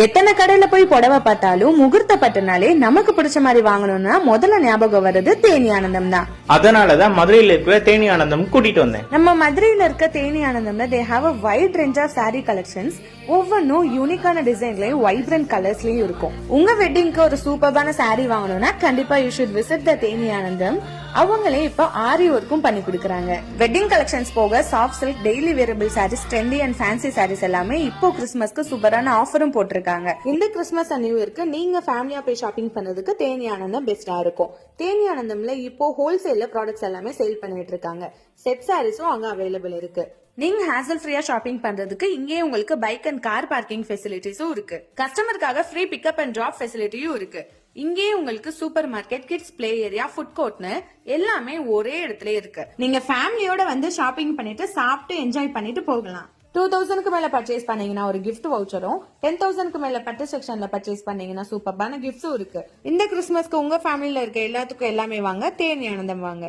எத்தனை கடையில போய் புடவை பார்த்தாலும் முகூர்த்த பட்டுனாலே நமக்கு பிடிச்ச மாதிரி வாங்கணும்னா முதல்ல ஞாபகம் வர்றது தேனி ஆனந்தம் தான். அதனாலதான் மதுரையில இருக்கிற தேனி ஆனந்தம் கூட்டிட்டு வந்தேன். நம்ம மதுரையில இருக்க தேனி ஆனந்தம்ல they have a wide range of saree collections. ஒவ்வொன்னும் யூனிக்கான டிசைன்லயும் வைப்ரண்ட் கலர்ஸ்லயும் இருக்கும். உங்க வெட்டிங்க்கு ஒரு சூப்பர்பான saree வாங்கணும்னா கண்டிப்பா you should visit the Theni Anandham. அவங்களே இப்ப ஆரி ஒர்க்கும் பண்ணி கொடுக்கறாங்க. வெட்டிங் கலெக்ஷன்ஸ் போக soft silk, daily wearable sarees, trendy and fancy sarees எல்லாமே இப்போ கிறிஸ்மஸ்க்கு சூப்பரான ஆஃபரும் போட்டிருக்காங்க. இந்த கிறிஸ்மஸ் அண்ட் நியூ இயர்க்கு நீங்க ஃபேமிலியா போய் ஷாப்பிங் பண்ணதுக்கு தேனி ஆனந்தம் பெஸ்டா இருக்கும். தேனி ஆனந்தம்ல இப்போ ஹோல்சேல்ல ப்ராடக்ட்ஸ் எல்லாமே சேல் பண்ணிட்டு இருக்காங்க. செட் சாரீஸும் அங்க அவைலபிள் இருக்கு. நீங்க ஹேசல் ஃப்ரீயா ஷாப்பிங் பண்றதுக்கு இங்கே உங்களுக்கு பைக் அண்ட் கார் பார்க்கிங் ஃபெசிலிட்டிஸும் இருக்கு. கஸ்டமருக்காக ஃப்ரீ பிக்கப் அண்ட் டிராப் ஃபெசிலிட்டியும் இருக்கு. இங்கே உங்களுக்கு super market, kids play area, food கோர்ட்னு எல்லாமே ஒரே இடத்துல இருக்கு. நீங்க ஃபேமிலியோட வந்து ஷாப்பிங் பண்ணிட்டு சாப்பிட்டு என்ஜாய் பண்ணிட்டு போகலாம். 2000க்கு மேல பர்ச்சேஸ் பண்ணீங்கன்னா ஒரு கிஃப்ட் வவுச்சரும், 10,000க்கு மேல பட்டு செக்ஷன்ல பர்ச்சேஸ் பண்ணீங்கன்னா சூப்பர்பான கிஃப்ட்ஸும் இருக்கு. இந்த கிறிஸ்மஸ்க்கு உங்க ஃபேமிலில இருக்க எல்லாத்துக்கும் எல்லாமே வாங்க, தேனி ஆனந்தம் வாங்க.